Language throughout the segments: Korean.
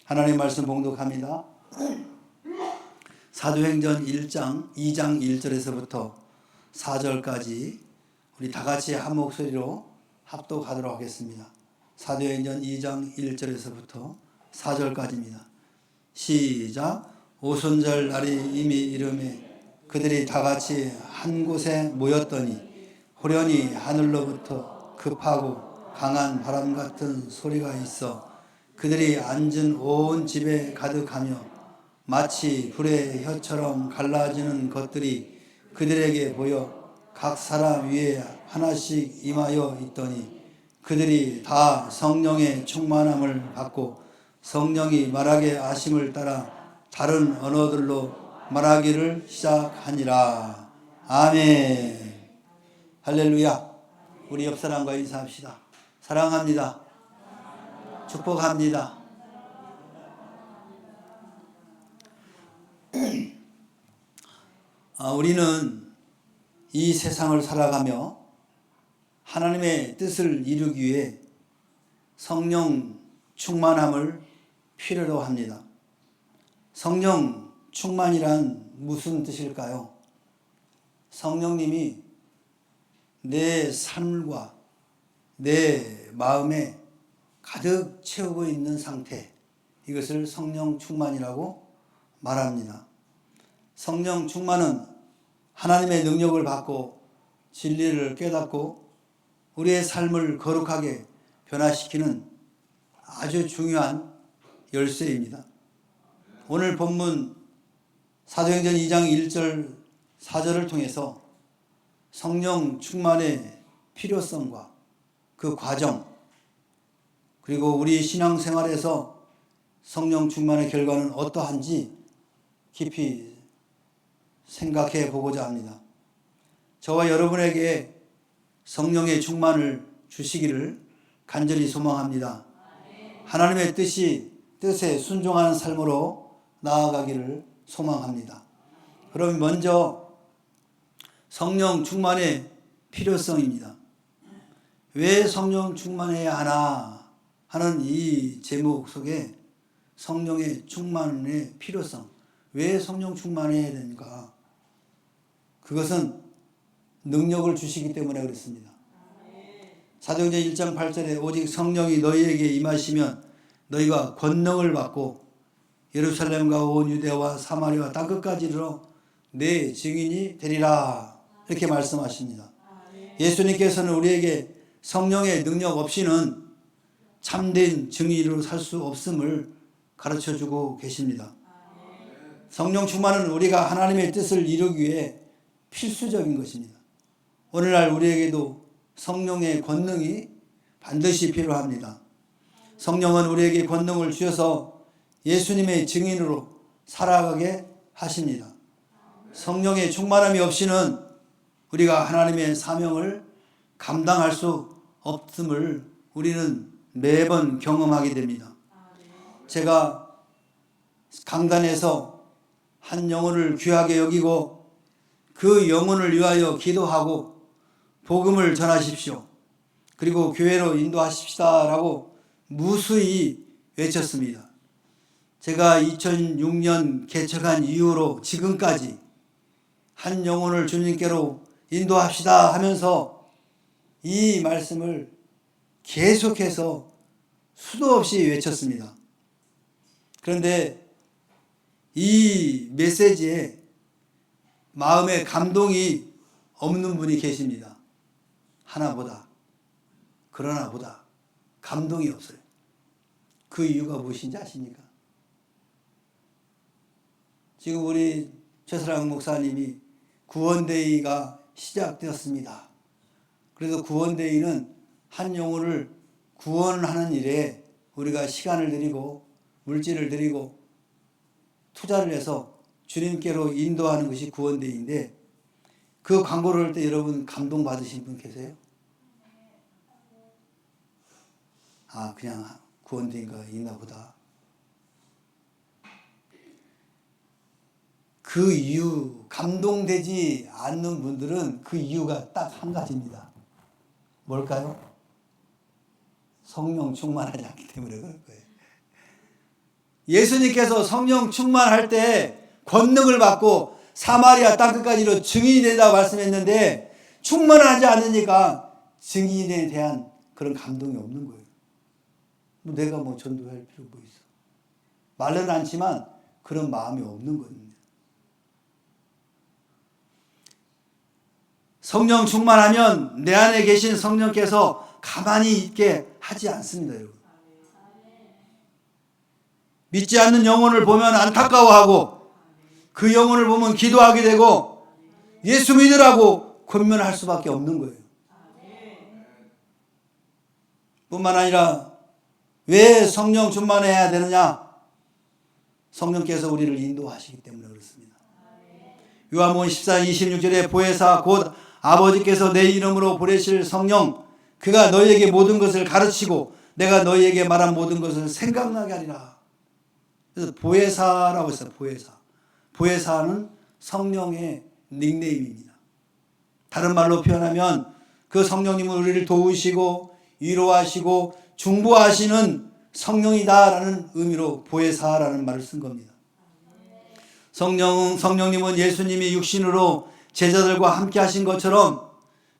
하나님 말씀 봉독합니다. 사도행전 2장 1절에서부터 4절까지 우리 다 같이 한 목소리로 합독하도록 하겠습니다. 사도행전 2장 1절에서부터 4절까지입니다. 시작. 오순절 날이 이미 이르매 그들이 다 같이 한 곳에 모였더니 호련히 하늘로부터 급하고 강한 바람 같은 소리가 있어 그들이 앉은 온 집에 가득하며 마치 불의 혀처럼 갈라지는 것들이 그들에게 보여 각 사람 위에 하나씩 임하여 있더니 그들이 다 성령의 충만함을 받고 성령이 말하게 하심을 따라 다른 언어들로 말하기를 시작하니라. 아멘. 할렐루야. 우리 옆 사람과 인사합시다. 사랑합니다. 축복합니다. 우리는 이 세상을 살아가며 하나님의 뜻을 이루기 위해 성령 충만함을 필요로 합니다. 성령 충만이란 무슨 뜻일까요? 성령님이 내 삶과 내 마음에 가득 채우고 있는 상태, 이것을 성령 충만이라고 말합니다. 성령 충만은 하나님의 능력을 받고 진리를 깨닫고 우리의 삶을 거룩하게 변화시키는 아주 중요한 열쇠입니다. 오늘 본문 사도행전 2장 1절 4절을 통해서 성령 충만의 필요성과 그 과정, 그리고 우리 신앙생활에서 성령 충만의 결과는 어떠한지 깊이 생각해 보고자 합니다. 저와 여러분에게 성령의 충만을 주시기를 간절히 소망합니다. 하나님의 뜻에 순종하는 삶으로 나아가기를 소망합니다. 그럼 먼저 성령 충만의 필요성입니다. 왜 성령 충만해야 하나 하는 이 제목 속에 성령의 충만의 필요성, 왜 성령 충만해야 되는가? 그것은 능력을 주시기 때문에 그렇습니다. 사도행전 1장 8절에 오직 성령이 너희에게 임하시면 너희가 권능을 받고 예루살렘과 온 유대와 사마리아 땅끝까지 이르러 내 증인이 되리라, 이렇게 말씀하십니다. 예수님께서는 우리에게 성령의 능력 없이는 참된 증인으로 살 수 없음을 가르쳐주고 계십니다. 성령 충만은 우리가 하나님의 뜻을 이루기 위해 필수적인 것입니다. 오늘날 우리에게도 성령의 권능이 반드시 필요합니다. 성령은 우리에게 권능을 주셔서 예수님의 증인으로 살아가게 하십니다. 성령의 충만함이 없이는 우리가 하나님의 사명을 감당할 수 없음을 우리는 매번 경험하게 됩니다. 제가 강단에서 한 영혼을 귀하게 여기고 그 영혼을 위하여 기도하고 복음을 전하십시오, 그리고 교회로 인도하십시다라고 무수히 외쳤습니다. 제가 2006년 개척한 이후로 지금까지 한 영혼을 주님께로 인도합시다 하면서 이 말씀을 계속해서 수도 없이 외쳤습니다. 그런데 이 메시지에 마음에 감동이 없는 분이 계십니다. 그러나 보다 감동이 없어요. 그 이유가 무엇인지 아십니까? 지금 우리 최사랑 목사님이 구원데이가 시작되었습니다. 그래서 구원데이는 한 영혼을 구원하는 일에 우리가 시간을 들이고 물질을 들이고 투자를 해서 주님께로 인도하는 것이 구원데이인데, 그 광고를 할 때 여러분 감동 받으신 분 계세요? 그냥 구원데이가 있나 보다. 그 이유, 감동되지 않는 분들은 그 이유가 딱 한 가지입니다. 뭘까요? 성령 충만하지 않기 때문에 그럴 거예요. 예수님께서 성령 충만할 때 권능을 받고 사마리아 땅끝까지로 증인이 된다고 말씀했는데 충만하지 않으니까 증인에 대한 그런 감동이 없는 거예요. 내가 전도할 필요 뭐 있어. 말로는 않지만 그런 마음이 없는 겁니다. 성령 충만하면 내 안에 계신 성령께서 가만히 있게 하지 않습니다, 여러분. 믿지 않는 영혼을 보면 안타까워하고 그 영혼을 보면 기도하게 되고 예수 믿으라고 권면할 수밖에 없는 거예요. 뿐만 아니라 왜 성령 충만해야 되느냐? 성령께서 우리를 인도하시기 때문에 그렇습니다. 요한복음 14, 26절에 보혜사 곧 아버지께서 내 이름으로 보내실 성령 그가 너희에게 모든 것을 가르치고 내가 너희에게 말한 모든 것을 생각나게 하리라. 그래서 보혜사라고 했어요. 보혜사. 보혜사는 성령의 닉네임입니다. 다른 말로 표현하면 그 성령님은 우리를 도우시고 위로하시고 중보하시는 성령이다라는 의미로 보혜사라는 말을 쓴 겁니다. 성령님은 예수님이 육신으로 제자들과 함께 하신 것처럼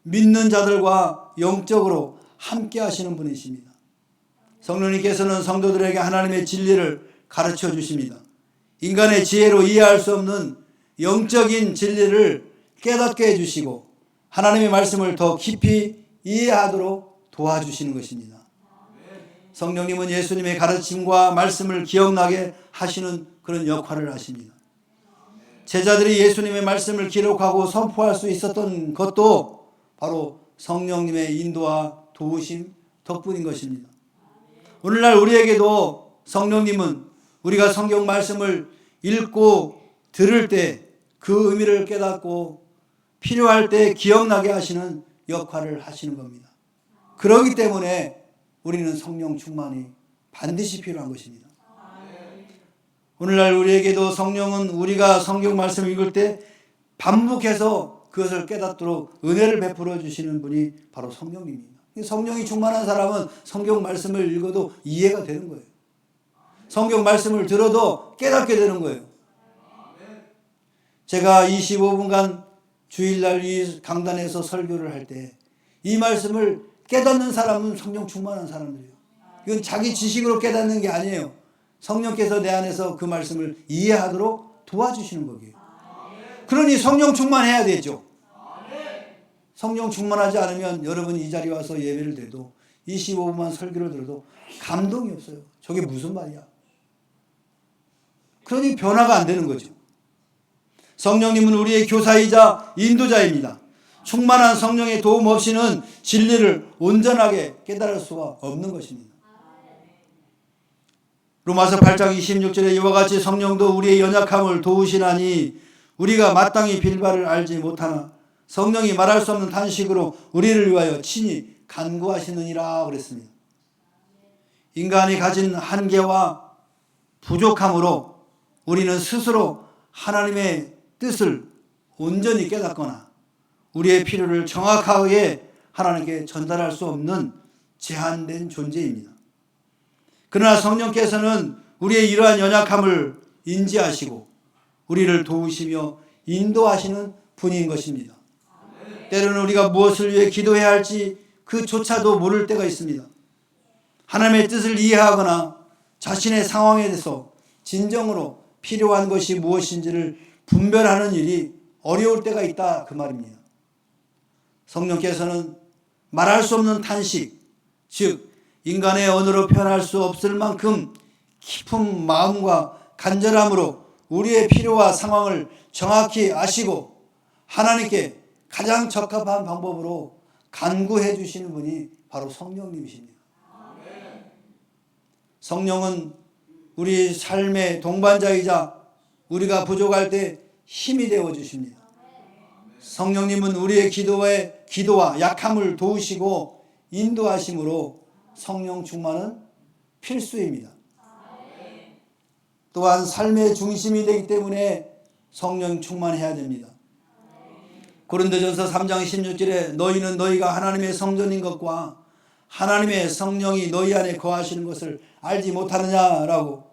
믿는 자들과 영적으로 함께 하시는 분이십니다. 성령님께서는 성도들에게 하나님의 진리를 가르쳐 주십니다. 인간의 지혜로 이해할 수 없는 영적인 진리를 깨닫게 해주시고 하나님의 말씀을 더 깊이 이해하도록 도와주시는 것입니다. 성령님은 예수님의 가르침과 말씀을 기억나게 하시는 그런 역할을 하십니다. 제자들이 예수님의 말씀을 기록하고 선포할 수 있었던 것도 바로 성령님의 인도와 도우심 덕분인 것입니다. 오늘날 우리에게도 성령님은 우리가 성경 말씀을 읽고 들을 때 그 의미를 깨닫고 필요할 때 기억나게 하시는 역할을 하시는 겁니다. 그렇기 때문에 우리는 성령 충만이 반드시 필요한 것입니다. 오늘날 우리에게도 성령은 우리가 성경 말씀을 읽을 때 반복해서 그것을 깨닫도록 은혜를 베풀어 주시는 분이 바로 성령님입니다. 성령이 충만한 사람은 성경 말씀을 읽어도 이해가 되는 거예요. 성경 말씀을 들어도 깨닫게 되는 거예요. 제가 25분간 주일날 이 강단에서 설교를 할 때 이 말씀을 깨닫는 사람은 성령 충만한 사람들이에요. 이건 자기 지식으로 깨닫는 게 아니에요. 성령께서 내 안에서 그 말씀을 이해하도록 도와주시는 거예요. 그러니 성령 충만해야 되죠. 성령 충만하지 않으면 여러분이 이 자리에 와서 예배를 드려도 25분만 설교를 들어도 감동이 없어요. 저게 무슨 말이야? 그러니 변화가 안 되는 거죠. 성령님은 우리의 교사이자 인도자입니다. 충만한 성령의 도움 없이는 진리를 온전하게 깨달을 수가 없는 것입니다. 로마서 8장 26절에 이와 같이 성령도 우리의 연약함을 도우시나니 우리가 마땅히 빌 바를 알지 못하나 성령이 말할 수 없는 탄식으로 우리를 위하여 친히 간구하시느니라 그랬습니다. 인간이 가진 한계와 부족함으로 우리는 스스로 하나님의 뜻을 온전히 깨닫거나 우리의 필요를 정확하게 하나님께 전달할 수 없는 제한된 존재입니다. 그러나 성령께서는 우리의 이러한 연약함을 인지하시고 우리를 도우시며 인도하시는 분인 것입니다. 때로는 우리가 무엇을 위해 기도해야 할지 그조차도 모를 때가 있습니다. 하나님의 뜻을 이해하거나 자신의 상황에 대해서 진정으로 필요한 것이 무엇인지를 분별하는 일이 어려울 때가 있다 그 말입니다. 성령께서는 말할 수 없는 탄식, 즉 인간의 언어로 표현할 수 없을 만큼 깊은 마음과 간절함으로 우리의 필요와 상황을 정확히 아시고 하나님께 가장 적합한 방법으로 간구해 주시는 분이 바로 성령님이십니다. 성령은 우리 삶의 동반자이자 우리가 부족할 때 힘이 되어 주십니다. 성령님은 우리의 기도와 약함을 도우시고 인도하심으로 성령 충만은 필수입니다. 또한 삶의 중심이 되기 때문에 성령 충만해야 됩니다. 고린도전서 3장 16절에 너희는 너희가 하나님의 성전인 것과 하나님의 성령이 너희 안에 거하시는 것을 알지 못하느냐라고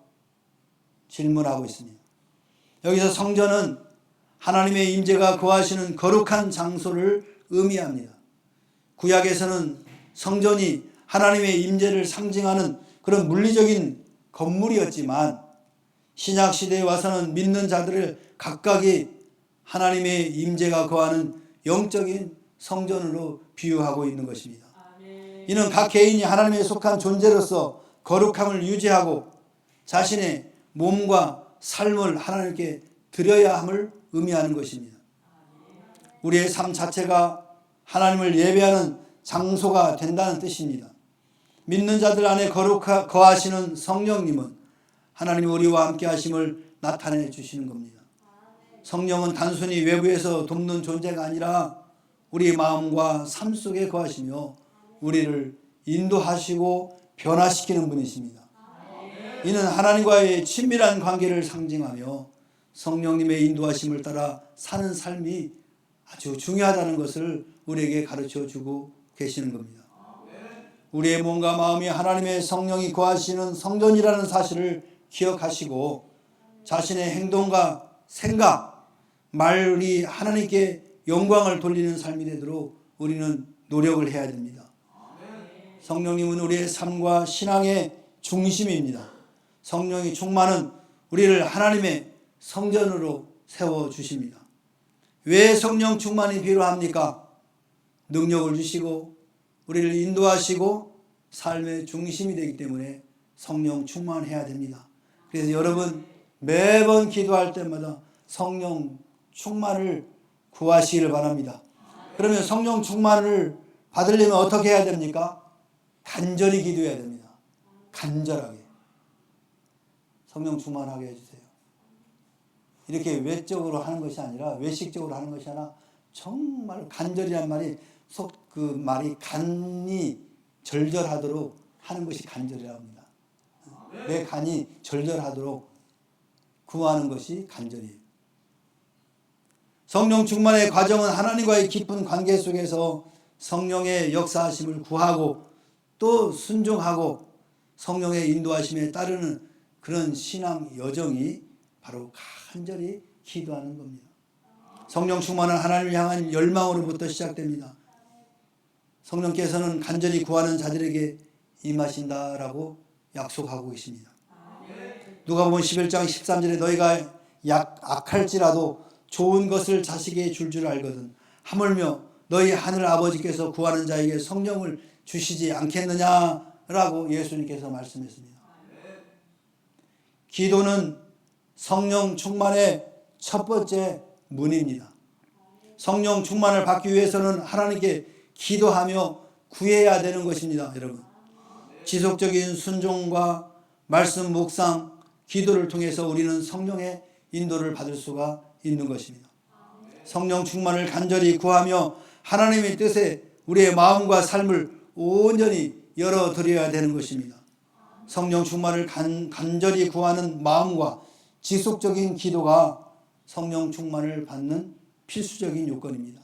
질문하고 있습니다. 여기서 성전은 하나님의 임재가 거하시는 거룩한 장소를 의미합니다. 구약에서는 성전이 하나님의 임재를 상징하는 그런 물리적인 건물이었지만 신약 시대에 와서는 믿는 자들을 각각이 하나님의 임재가 거하는 영적인 성전으로 비유하고 있는 것입니다. 이는 각 개인이 하나님에 속한 존재로서 거룩함을 유지하고 자신의 몸과 삶을 하나님께 드려야 함을 의미하는 것입니다. 우리의 삶 자체가 하나님을 예배하는 장소가 된다는 뜻입니다. 믿는 자들 안에 거하시는 성령님은 하나님이 우리와 함께 하심을 나타내 주시는 겁니다. 성령은 단순히 외부에서 돕는 존재가 아니라 우리 마음과 삶 속에 거하시며 우리를 인도하시고 변화시키는 분이십니다. 이는 하나님과의 친밀한 관계를 상징하며 성령님의 인도하심을 따라 사는 삶이 아주 중요하다는 것을 우리에게 가르쳐 주고 계시는 겁니다. 우리의 몸과 마음이 하나님의 성령이 거하시는 성전이라는 사실을 기억하시고 자신의 행동과 생각, 말이 하나님께 영광을 돌리는 삶이 되도록 우리는 노력을 해야 됩니다. 성령님은 우리의 삶과 신앙의 중심입니다. 성령이 충만은 우리를 하나님의 성전으로 세워주십니다. 왜 성령 충만이 필요합니까? 능력을 주시고 우리를 인도하시고 삶의 중심이 되기 때문에 성령 충만해야 됩니다. 그래서 여러분 매번 기도할 때마다 성령 충만을 구하시기를 바랍니다. 그러면 성령 충만을 받으려면 어떻게 해야 됩니까? 간절히 기도해야 됩니다. 간절하게. 성령 충만하게 해주세요. 이렇게 외적으로 하는 것이 아니라 외식적으로 하는 것이 아니라 정말 간절이란 말이 그 말이 간이 절절하도록 하는 것이 간절이라고 합니다. 내 간이 절절하도록 구하는 것이 간절이에요. 성령 충만의 과정은 하나님과의 깊은 관계 속에서 성령의 역사하심을 구하고 또 순종하고 성령의 인도하심에 따르는 그런 신앙 여정이 바로 간절히 기도하는 겁니다. 성령 충만은 하나님을 향한 열망으로부터 시작됩니다. 성령께서는 간절히 구하는 자들에게 임하신다라고 약속하고 계십니다. 누가복음 11장 13절에 너희가 악할지라도 좋은 것을 자식에게 줄 알거든 하물며 너희 하늘 아버지께서 구하는 자에게 성령을 주시지 않겠느냐라고 예수님께서 말씀했습니다. 기도는 성령 충만의 첫 번째 문입니다. 성령 충만을 받기 위해서는 하나님께 기도하며 구해야 되는 것입니다. 여러분, 지속적인 순종과 말씀 묵상, 기도를 통해서 우리는 성령의 인도를 받을 수가 있는 것입니다. 성령 충만을 간절히 구하며 하나님의 뜻에 우리의 마음과 삶을 온전히 열어드려야 되는 것입니다. 성령 충만을 간절히 구하는 마음과 지속적인 기도가 성령 충만을 받는 필수적인 요건입니다.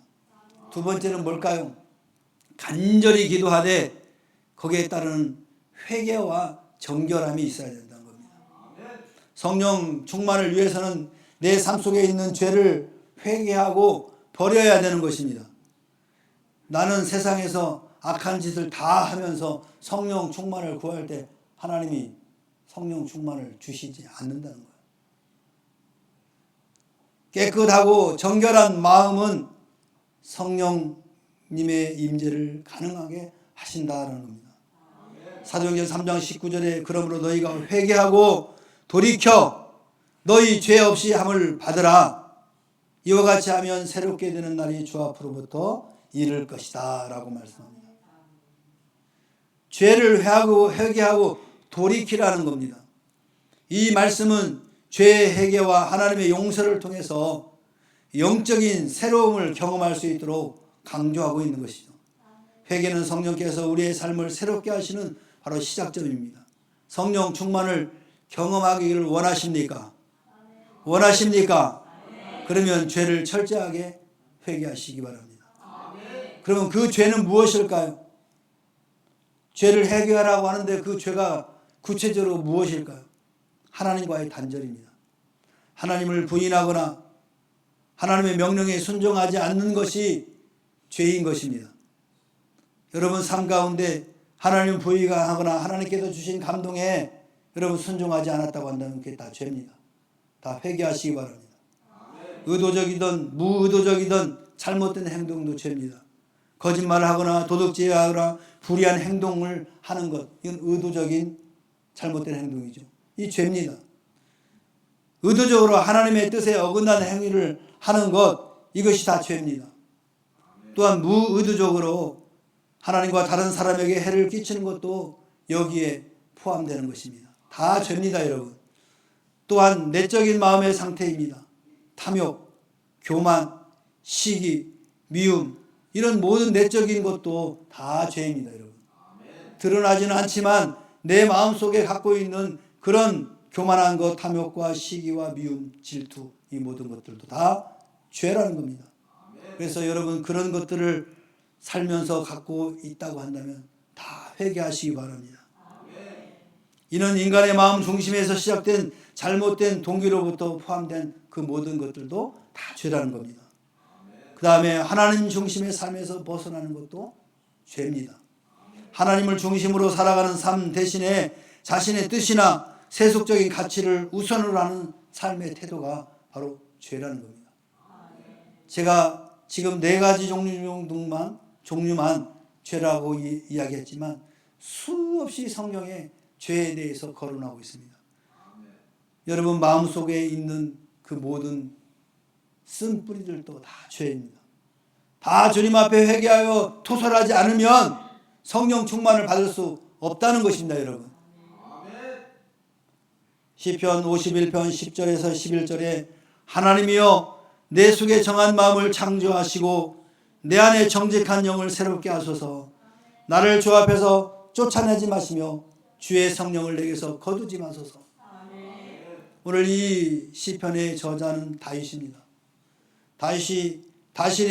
두 번째는 뭘까요? 간절히 기도하되 거기에 따르는 회개와 정결함이 있어야 된다는 겁니다. 성령 충만을 위해서는 내 삶 속에 있는 죄를 회개하고 버려야 되는 것입니다. 나는 세상에서 악한 짓을 다 하면서 성령 충만을 구할 때 하나님이 성령 충만을 주시지 않는다는 거예요. 깨끗하고 정결한 마음은 성령님의 임재를 가능하게 하신다는 겁니다. 사도행전 3장 19절에 그러므로 너희가 회개하고 돌이켜 너희 죄 없이 함을 받으라. 이와 같이 하면 새롭게 되는 날이 주 앞으로부터 이를 것이다 라고 말씀합니다. 죄를 회개하고 돌이키라는 겁니다. 이 말씀은 죄의 회개와 하나님의 용서를 통해서 영적인 새로움을 경험할 수 있도록 강조하고 있는 것이죠. 회개는 성령께서 우리의 삶을 새롭게 하시는 바로 시작점입니다. 성령 충만을 경험하기를 원하십니까? 원하십니까? 그러면 죄를 철저하게 회개하시기 바랍니다. 그러면 그 죄는 무엇일까요? 죄를 해결하라고 하는데 그 죄가 구체적으로 무엇일까요? 하나님과의 단절입니다. 하나님을 부인하거나 하나님의 명령에 순종하지 않는 것이 죄인 것입니다. 여러분 삶 가운데 하나님을 부인하거나 하나님께서 주신 감동에 여러분 순종하지 않았다고 한다면 그게 다 죄입니다. 다 회개하시기 바랍니다. 의도적이든 무의도적이든 잘못된 행동도 죄입니다. 거짓말을 하거나 도둑질하거나 불의한 행동을 하는 것, 이건 의도적인 잘못된 행동이죠. 이 죄입니다. 의도적으로 하나님의 뜻에 어긋나는 행위를 하는 것, 이것이 다 죄입니다. 또한 무의도적으로 하나님과 다른 사람에게 해를 끼치는 것도 여기에 포함되는 것입니다. 다 죄입니다, 여러분. 또한 내적인 마음의 상태입니다. 탐욕, 교만, 시기, 미움, 이런 모든 내적인 것도 다 죄입니다, 여러분. 드러나지는 않지만 내 마음속에 갖고 있는 그런 교만한 것, 탐욕과 시기와 미움, 질투, 이 모든 것들도 다 죄라는 겁니다. 그래서 여러분 그런 것들을 살면서 갖고 있다고 한다면 다 회개하시기 바랍니다. 이는 인간의 마음 중심에서 시작된 잘못된 동기로부터 포함된 그 모든 것들도 다 죄라는 겁니다. 그 다음에 하나님 중심의 삶에서 벗어나는 것도 죄입니다. 하나님을 중심으로 살아가는 삶 대신에 자신의 뜻이나 세속적인 가치를 우선으로 하는 삶의 태도가 바로 죄라는 겁니다. 제가 지금 4가지 종류만 죄라고 이야기했지만 수없이 성경에 죄에 대해서 거론하고 있습니다. 여러분 마음속에 있는 그 모든 쓴뿌리들도 다 죄입니다. 다 주님 앞에 회개하여 토설하지 않으면 성령 충만을 받을 수 없다는 것입니다, 여러분. 시편 51편 10절에서 11절에 하나님이여 내 속에 정한 마음을 창조하시고 내 안에 정직한 영을 새롭게 하소서. 나를 주 앞에서 쫓아내지 마시며 주의 성령을 내게서 거두지 마소서. 오늘 이 시편의 저자는 다윗입니다. 다윗이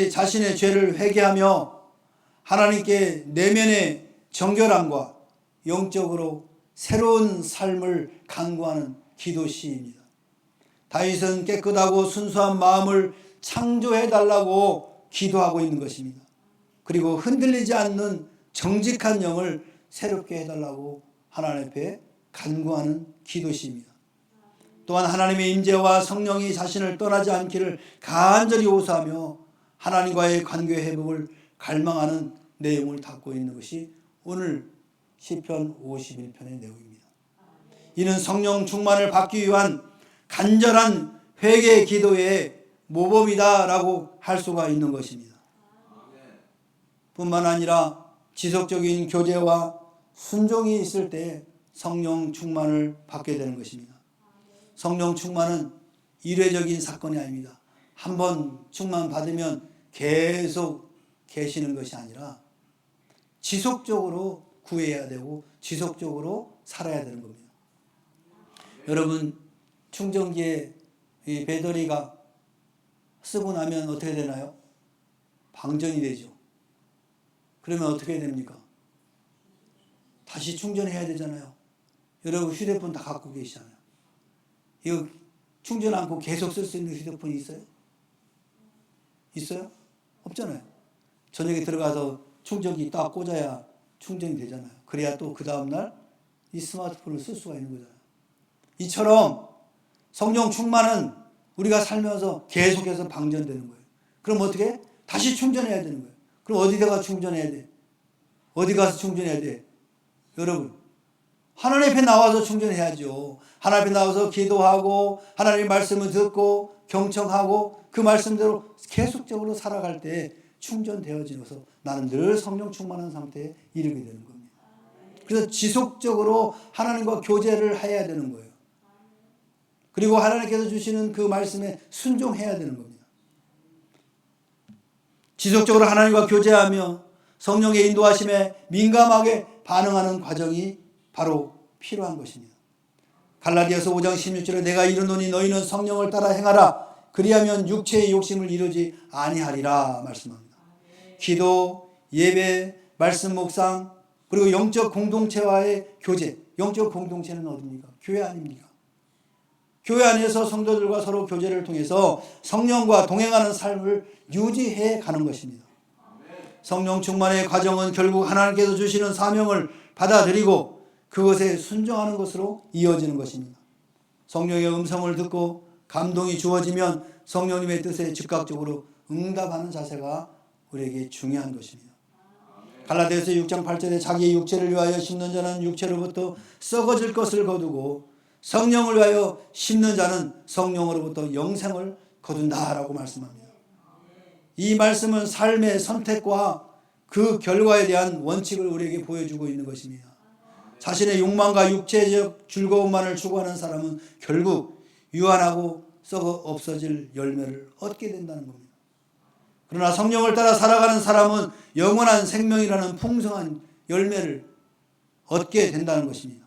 자신의 죄를 회개하며 하나님께 내면의 정결함과 영적으로 새로운 삶을 간구하는 기도 시입니다. 다윗은 깨끗하고 순수한 마음을 창조해달라고 기도하고 있는 것입니다. 그리고 흔들리지 않는 정직한 영을 새롭게 해달라고 하나님 앞에 간구하는 기도 시입니다. 또한 하나님의 임재와 성령이 자신을 떠나지 않기를 간절히 호소하며 하나님과의 관계 회복을 갈망하는 내용을 담고 있는 것이 오늘 시편 51편의 내용입니다. 이는 성령 충만을 받기 위한 간절한 회개 기도의 모범이다라고 할 수가 있는 것입니다. 뿐만 아니라 지속적인 교제와 순종이 있을 때 성령 충만을 받게 되는 것입니다. 성령 충만은 일회적인 사건이 아닙니다. 한번 충만 받으면 계속 계시는 것이 아니라 지속적으로 구해야 되고 지속적으로 살아야 되는 겁니다. 여러분 충전기에 이 배터리가 쓰고 나면 어떻게 되나요? 방전이 되죠. 그러면 어떻게 됩니까? 다시 충전해야 되잖아요. 여러분 휴대폰 다 갖고 계시잖아요. 이거 충전 않고 계속 쓸 수 있는 휴대폰이 있어요? 있어요? 없잖아요. 저녁에 들어가서 충전기 딱 꽂아야 충전이 되잖아요. 그래야 또 그 다음날 이 스마트폰을 쓸 수가 있는 거잖아요. 이처럼 성령 충만은 우리가 살면서 계속해서 방전되는 거예요. 그럼 어떻게? 다시 충전해야 되는 거예요. 그럼 어디다가 충전해야 돼? 어디 가서 충전해야 돼? 여러분 하나님 앞에 나와서 충전해야죠. 하나님 앞에 나와서 기도하고 하나님의 말씀을 듣고 경청하고 그 말씀대로 계속적으로 살아갈 때 충전되어지면서 나는 늘 성령 충만한 상태에 이르게 되는 겁니다. 그래서 지속적으로 하나님과 교제를 해야 되는 거예요. 그리고 하나님께서 주시는 그 말씀에 순종해야 되는 겁니다. 지속적으로 하나님과 교제하며 성령의 인도하심에 민감하게 반응하는 과정이 바로 필요한 것입니다. 갈라디아서 5장 16절에 내가 이르노니 너희는 성령을 따라 행하라. 그리하면 육체의 욕심을 이루지 아니하리라 말씀합니다. 기도, 예배, 말씀 묵상, 그리고 영적 공동체와의 교제. 영적 공동체는 어디입니까? 교회 아닙니까? 교회 안에서 성도들과 서로 교제를 통해서 성령과 동행하는 삶을 유지해 가는 것입니다. 성령 충만의 과정은 결국 하나님께서 주시는 사명을 받아들이고 그것에 순종하는 것으로 이어지는 것입니다. 성령의 음성을 듣고 감동이 주어지면 성령님의 뜻에 즉각적으로 응답하는 자세가 우리에게 중요한 것입니다. 갈라디아서 6장 8절에 자기의 육체를 위하여 심는 자는 육체로부터 썩어질 것을 거두고 성령을 위하여 심는 자는 성령으로부터 영생을 거둔다라고 말씀합니다. 이 말씀은 삶의 선택과 그 결과에 대한 원칙을 우리에게 보여주고 있는 것입니다. 자신의 욕망과 육체적 즐거움만을 추구하는 사람은 결국 유한하고 썩어 없어질 열매를 얻게 된다는 겁니다. 그러나 성령을 따라 살아가는 사람은 영원한 생명이라는 풍성한 열매를 얻게 된다는 것입니다.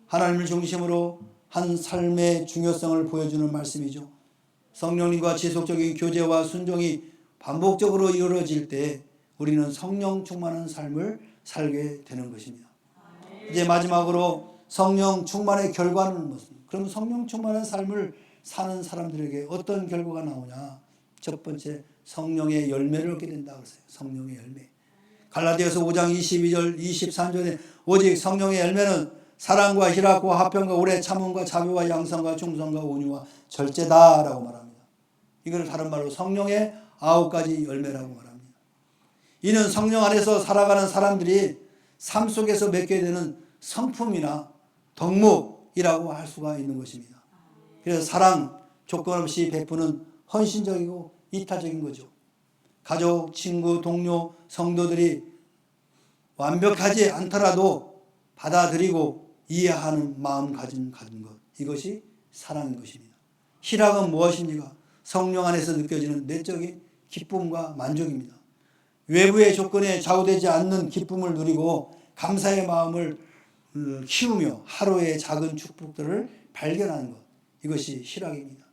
하나님을 중심으로 한 삶의 중요성을 보여주는 말씀이죠. 성령님과 지속적인 교제와 순종이 반복적으로 이루어질 때 우리는 성령 충만한 삶을 살게 되는 것입니다. 이제 마지막으로 성령 충만의 결과는 무엇입니까? 그럼 성령 충만한 삶을 사는 사람들에게 어떤 결과가 나오냐? 첫 번째, 성령의 열매를 얻게 된다 그랬어요. 성령의 열매. 갈라디아서 5장 22절 23절에 오직 성령의 열매는 사랑과 희락과 화평과 오래 참음과 자비와 양선과 충성과 온유와 절제다라고 말합니다. 이걸 다른 말로 성령의 9가지 열매라고 말합니다. 이는 성령 안에서 살아가는 사람들이 삶 속에서 맺게 되는 성품이나 덕목이라고 할 수가 있는 것입니다. 그래서 사랑, 조건 없이 베푸는 헌신적이고 이타적인 거죠. 가족, 친구, 동료, 성도들이 완벽하지 않더라도 받아들이고 이해하는 마음가짐 가진 것, 이것이 사랑인 것입니다. 희락은 무엇입니까? 성령 안에서 느껴지는 내적인 기쁨과 만족입니다. 외부의 조건에 좌우되지 않는 기쁨을 누리고 감사의 마음을 키우며 하루의 작은 축복들을 발견하는 것, 이것이 희락입니다.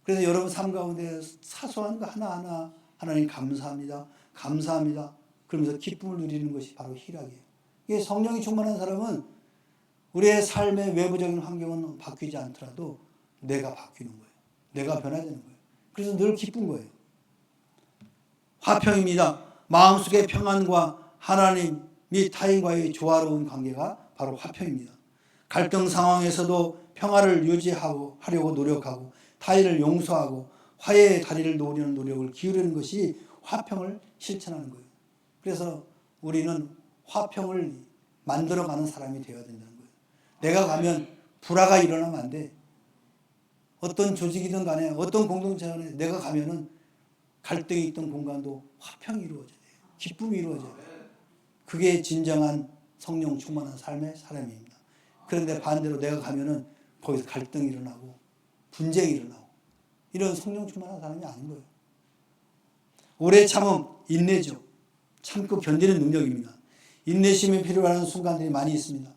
그래서 여러분 삶 가운데 사소한 거 하나하나 하나님 감사합니다, 감사합니다 그러면서 기쁨을 누리는 것이 바로 희락이에요. 이게 성령이 충만한 사람은 우리의 삶의 외부적인 환경은 바뀌지 않더라도 내가 바뀌는 거예요. 내가 변화되는 거예요. 그래서 늘 기쁜 거예요. 화평입니다. 마음속의 평안과 하나님 및 타인과의 조화로운 관계가 바로 화평입니다. 갈등 상황에서도 평화를 유지하려고 노력하고 타인을 용서하고 화해의 다리를 놓으려는 노력을 기울이는 것이 화평을 실천하는 거예요. 그래서 우리는 화평을 만들어가는 사람이 되어야 된다는 거예요. 내가 가면 불화가 일어나면 안 돼. 어떤 조직이든 간에 어떤 공동체 간에 내가 가면은 갈등이 있던 공간도 화평이 이루어져야 돼요. 기쁨이 이루어져야 돼요. 그게 진정한 성령 충만한 삶의 사람입니다. 그런데 반대로 내가 가면은 거기서 갈등이 일어나고 분쟁이 일어나고 이런 성령 충만한 사람이 아닌 거예요. 오래 참음, 인내죠. 참고 견디는 능력입니다. 인내심이 필요한 순간들이 많이 있습니다.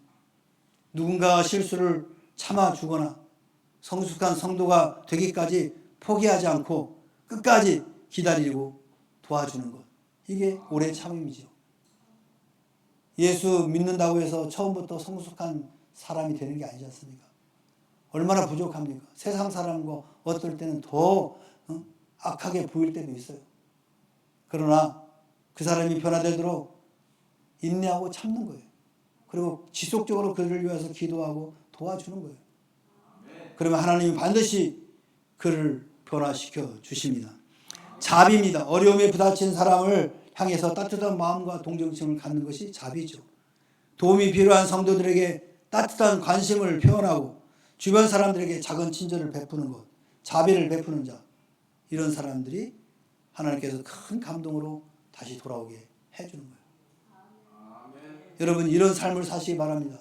누군가가 실수를 참아주거나 성숙한 성도가 되기까지 포기하지 않고 끝까지 기다리고 도와주는 것, 이게 오래 참음이죠. 예수 믿는다고 해서 처음부터 성숙한 사람이 되는 게 아니지 않습니까? 얼마나 부족합니까? 세상 사람과 어떨 때는 더 악하게 보일 때도 있어요. 그러나 그 사람이 변화되도록 인내하고 참는 거예요. 그리고 지속적으로 그를 위해서 기도하고 도와주는 거예요. 그러면 하나님이 반드시 그를 변화시켜 주십니다. 자비입니다. 어려움에 부딪힌 사람을 향해서 따뜻한 마음과 동정심을 갖는 것이 자비죠. 도움이 필요한 성도들에게 따뜻한 관심을 표현하고 주변 사람들에게 작은 친절을 베푸는 것, 자비를 베푸는 자, 이런 사람들이 하나님께서 큰 감동으로 다시 돌아오게 해주는 거예요. 여러분, 이런 삶을 사시기 바랍니다.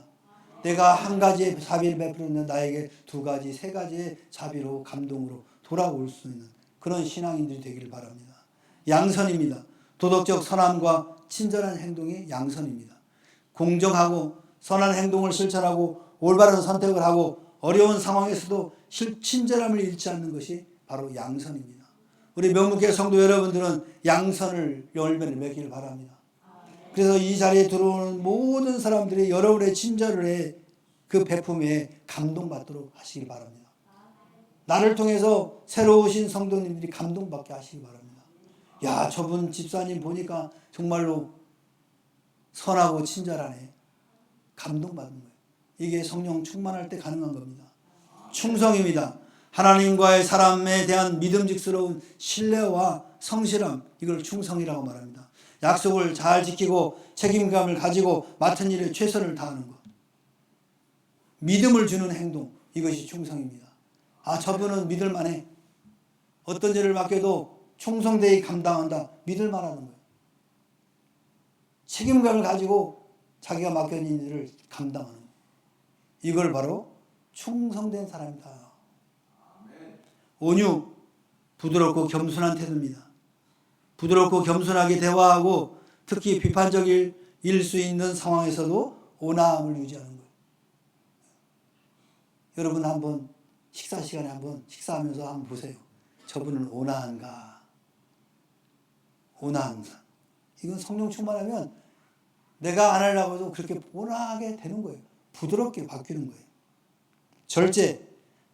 내가 한 가지의 자비를 베푸는 나에게 두 가지, 세 가지의 자비로 감동으로 돌아올 수 있는 그런 신앙인들이 되기를 바랍니다. 양선입니다. 도덕적 선함과 친절한 행동이 양선입니다. 공정하고 선한 행동을 실천하고 올바른 선택을 하고 어려운 상황에서도 친절함을 잃지 않는 것이 바로 양선입니다. 우리 명목회 성도 여러분들은 양선을 열매를 맺기를 바랍니다. 그래서 이 자리에 들어오는 모든 사람들이 여러분의 친절의 그 베품에 감동받도록 하시기 바랍니다. 나를 통해서 새로 오신 성도님들이 감동받게 하시기 바랍니다. 야, 저분 집사님 보니까 정말로 선하고 친절하네. 감동받는 거예요. 이게 성령 충만할 때 가능한 겁니다. 충성입니다. 하나님과의 사람에 대한 믿음직스러운 신뢰와 성실함, 이걸 충성이라고 말합니다. 약속을 잘 지키고 책임감을 가지고 맡은 일에 최선을 다하는 것. 믿음을 주는 행동, 이것이 충성입니다. 아, 저분은 믿을만해. 어떤 일을 맡겨도 충성되이 감당한다. 믿을만하는 거예요. 책임감을 가지고 자기가 맡겨진 일을 감당하는 거예요. 이걸 바로 충성된 사람이다. 온유, 부드럽고 겸손한 태도입니다. 부드럽고 겸손하게 대화하고 특히 비판적일 수 있는 상황에서도 온화함을 유지하는 거예요. 여러분 한번 식사 시간에 한번 식사하면서 한번 보세요. 저분은 온화한가? 온화한가? 이건 성령 충만하면 내가 안 하려고 해도 그렇게 온화하게 되는 거예요. 부드럽게 바뀌는 거예요. 절제,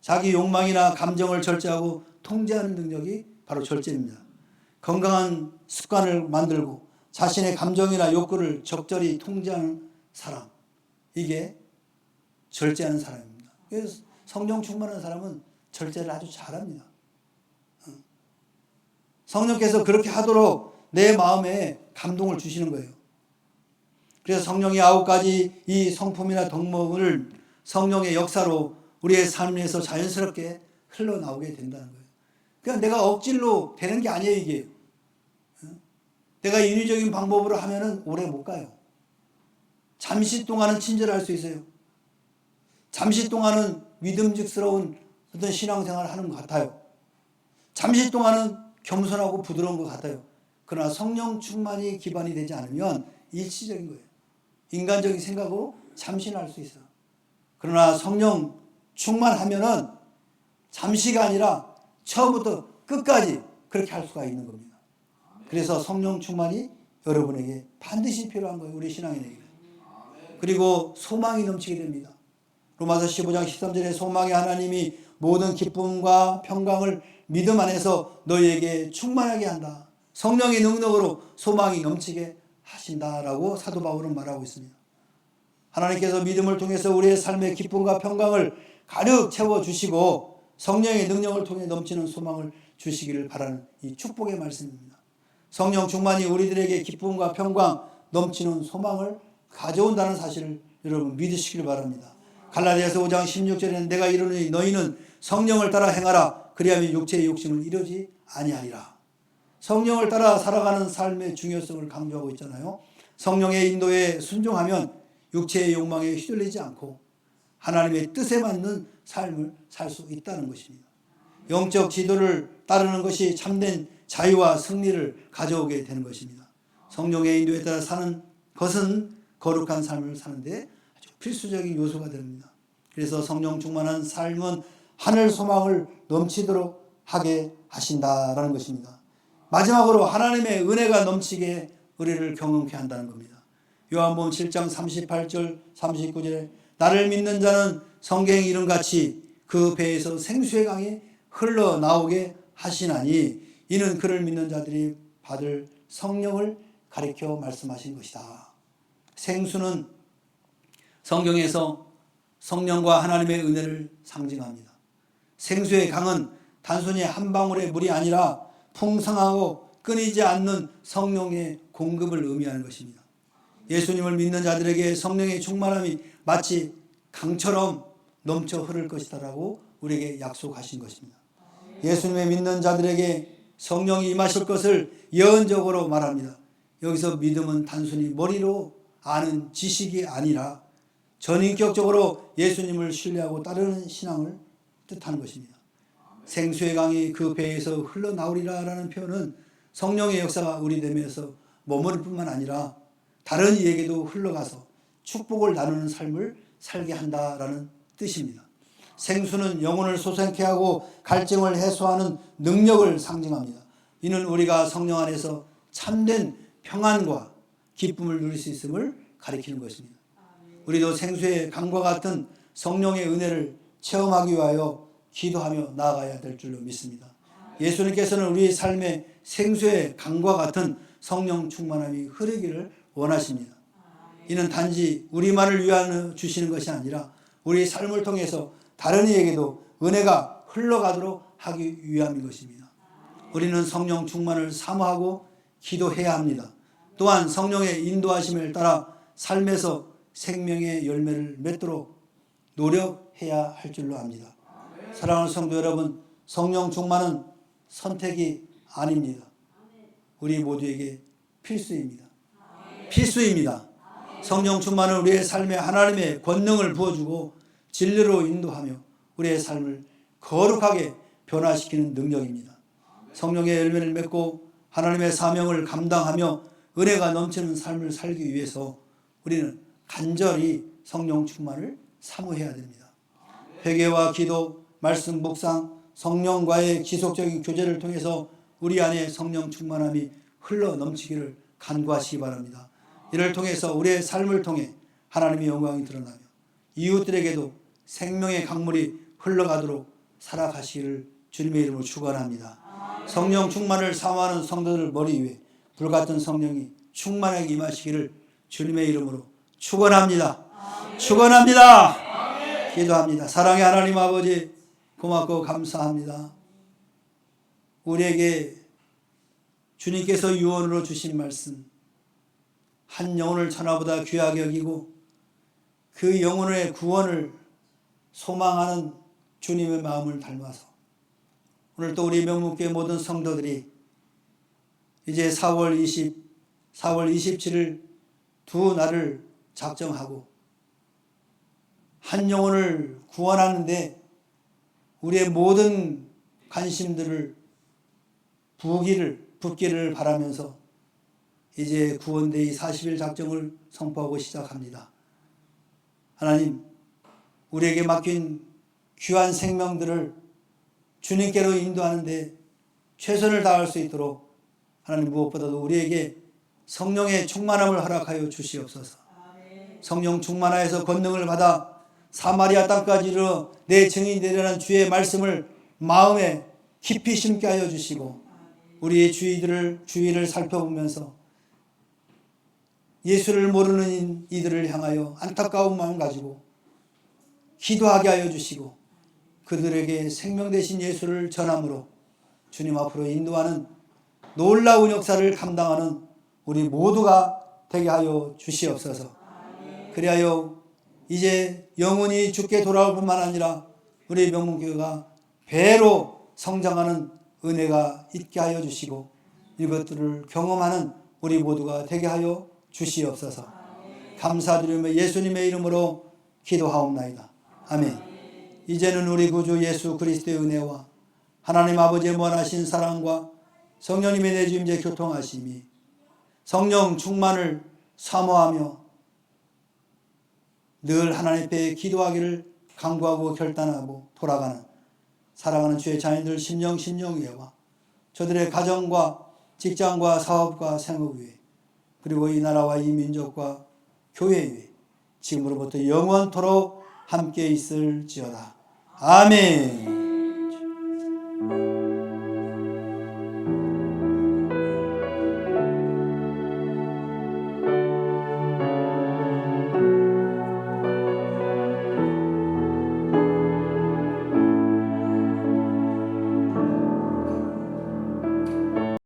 자기 욕망이나 감정을 절제하고 통제하는 능력이 바로 절제입니다. 건강한 습관을 만들고 자신의 감정이나 욕구를 적절히 통제하는 사람, 이게 절제하는 사람입니다. 그래서 성령 충만한 사람은 절제를 아주 잘합니다. 성령께서 그렇게 하도록 내 마음에 감동을 주시는 거예요. 그래서 성령의 9가지 이 성품이나 덕목을 성령의 역사로 우리의 삶에서 자연스럽게 흘러나오게 된다는 거예요. 그냥 내가 억지로 되는 게 아니에요, 이게. 내가 인위적인 방법으로 하면은 오래 못 가요. 잠시 동안은 친절할 수 있어요. 잠시 동안은 믿음직스러운 어떤 신앙생활을 하는 것 같아요. 잠시 동안은 겸손하고 부드러운 것 같아요. 그러나 성령 충만이 기반이 되지 않으면 일시적인 거예요. 인간적인 생각으로 잠시 날 수 있어요. 그러나 성령 충만하면은 잠시가 아니라 처음부터 끝까지 그렇게 할 수가 있는 겁니다. 그래서 성령 충만이 여러분에게 반드시 필요한 거예요. 우리 신앙인에게. 그리고 소망이 넘치게 됩니다. 로마서 15장 13절에 소망의 하나님이 모든 기쁨과 평강을 믿음 안에서 너희에게 충만하게 한다. 성령의 능력으로 소망이 넘치게 하신다라고 사도 바울은 말하고 있습니다. 하나님께서 믿음을 통해서 우리의 삶의 기쁨과 평강을 가득 채워주시고 성령의 능력을 통해 넘치는 소망을 주시기를 바라는 이 축복의 말씀입니다. 성령 충만이 우리들에게 기쁨과 평강, 넘치는 소망을 가져온다는 사실을 여러분 믿으시길 바랍니다. 갈라디아서 5장 16절에는 내가 이르노니 너희는 성령을 따라 행하라. 그리하면 육체의 욕심을 이루지 아니하리라. 성령을 따라 살아가는 삶의 중요성을 강조하고 있잖아요. 성령의 인도에 순종하면 육체의 욕망에 휘둘리지 않고 하나님의 뜻에 맞는 삶을 살 수 있다는 것입니다. 영적 지도를 따르는 것이 참된 자유와 승리를 가져오게 되는 것입니다. 성령의 인도에 따라 사는 것은 거룩한 삶을 사는데 아주 필수적인 요소가 됩니다. 그래서 성령 충만한 삶은 하늘 소망을 넘치도록 하게 하신다라는 것입니다. 마지막으로 하나님의 은혜가 넘치게 우리를 경험케 한다는 겁니다. 요한복음 7장 38절 39절에 나를 믿는 자는 성경의 이름같이 그 배에서 생수의 강이 흘러나오게 하시나니 이는 그를 믿는 자들이 받을 성령을 가리켜 말씀하신 것이다. 생수는 성경에서 성령과 하나님의 은혜를 상징합니다. 생수의 강은 단순히 한 방울의 물이 아니라 풍성하고 끊이지 않는 성령의 공급을 의미하는 것입니다. 예수님을 믿는 자들에게 성령의 충만함이 마치 강처럼 넘쳐 흐를 것이다라고 우리에게 약속하신 것입니다. 예수님의 믿는 자들에게 성령이 임하실 것을 예언적으로 말합니다. 여기서 믿음은 단순히 머리로 아는 지식이 아니라 전인격적으로 예수님을 신뢰하고 따르는 신앙을 뜻하는 것입니다. 생수의 강이 그 배에서 흘러나오리라라는 표현은 성령의 역사가 우리 됨에서 머무를 뿐만 아니라 다른 이에게도 흘러가서 축복을 나누는 삶을 살게 한다라는 뜻입니다. 생수는 영혼을 소생케 하고 갈증을 해소하는 능력을 상징합니다. 이는 우리가 성령 안에서 참된 평안과 기쁨을 누릴 수 있음을 가리키는 것입니다. 우리도 생수의 강과 같은 성령의 은혜를 체험하기 위하여 기도하며 나아가야 될 줄로 믿습니다. 예수님께서는 우리 삶의 생수의 강과 같은 성령 충만함이 흐르기를 원하십니다. 이는 단지 우리만을 위하여 주시는 것이 아니라 우리 삶을 통해서 다른 이에게도 은혜가 흘러가도록 하기 위함인 것입니다. 우리는 성령 충만을 사모하고 기도해야 합니다. 또한 성령의 인도하심을 따라 삶에서 생명의 열매를 맺도록 노력해야 할 줄로 압니다. 사랑하는 성도 여러분, 성령 충만은 선택이 아닙니다. 우리 모두에게 필수입니다. 필수입니다. 성령 충만은 우리의 삶에 하나님의 권능을 부어주고 진리로 인도하며 우리의 삶을 거룩하게 변화시키는 능력입니다. 성령의 열매를 맺고 하나님의 사명을 감당하며 은혜가 넘치는 삶을 살기 위해서 우리는 간절히 성령 충만을 사모해야 됩니다. 회개와 기도, 말씀 묵상, 성령과의 지속적인 교제를 통해서 우리 안에 성령 충만함이 흘러 넘치기를 간구하시기 바랍니다. 이를 통해서 우리의 삶을 통해 하나님의 영광이 드러나며 이웃들에게도 생명의 강물이 흘러가도록 살아가시기를 주님의 이름으로 축원합니다. 성령 충만을 사모하는 성도들 머리 위에 불같은 성령이 충만하게 임하시기를 주님의 이름으로 축원합니다. 축원합니다. 기도합니다. 사랑의 하나님 아버지, 고맙고 감사합니다. 우리에게 주님께서 유언으로 주신 말씀, 한 영혼을 천하보다 귀하게 여기고 그 영혼의 구원을 소망하는 주님의 마음을 닮아서 오늘 또 우리 명문교회 모든 성도들이 이제 4월 27일 두 날을 작정하고 한 영혼을 구원하는데 우리의 모든 관심들을 붓기를 바라면서 이제 구원데이 40일 작정을 선포하고 시작합니다. 하나님, 우리에게 맡긴 귀한 생명들을 주님께로 인도하는데 최선을 다할 수 있도록 하나님 무엇보다도 우리에게 성령의 충만함을 허락하여 주시옵소서. 성령 충만하여서 권능을 받아 사마리아 땅까지 이르러 내 증인이 되려는 주의 말씀을 마음에 깊이 심게 하여 주시고 우리의 주위를 살펴보면서 예수를 모르는 이들을 향하여 안타까운 마음 가지고 기도하게 하여 주시고 그들에게 생명 되신 예수를 전함으로 주님 앞으로 인도하는 놀라운 역사를 감당하는 우리 모두가 되게 하여 주시옵소서. 그리하여 이제 영원히 주께 돌아올 뿐만 아니라 우리 명문교회가 배로 성장하는 은혜가 있게 하여 주시고 이것들을 경험하는 우리 모두가 되게 하여 주시옵소서. 감사드리며 예수님의 이름으로 기도하옵나이다. 아멘. 이제는 우리 구주 예수 그리스도의 은혜와 하나님 아버지의 무한하신 사랑과 성령님의 내주임제 교통하심이 성령 충만을 사모하며 늘 하나님 앞에 기도하기를 간구하고 결단하고 돌아가는 사랑하는 주의 자녀들 심령위에와 저들의 가정과 직장과 사업과 생업 위에 그리고 이 나라와 이 민족과 교회 위에 지금으로부터 영원토록 함께 있을지어다. 아멘.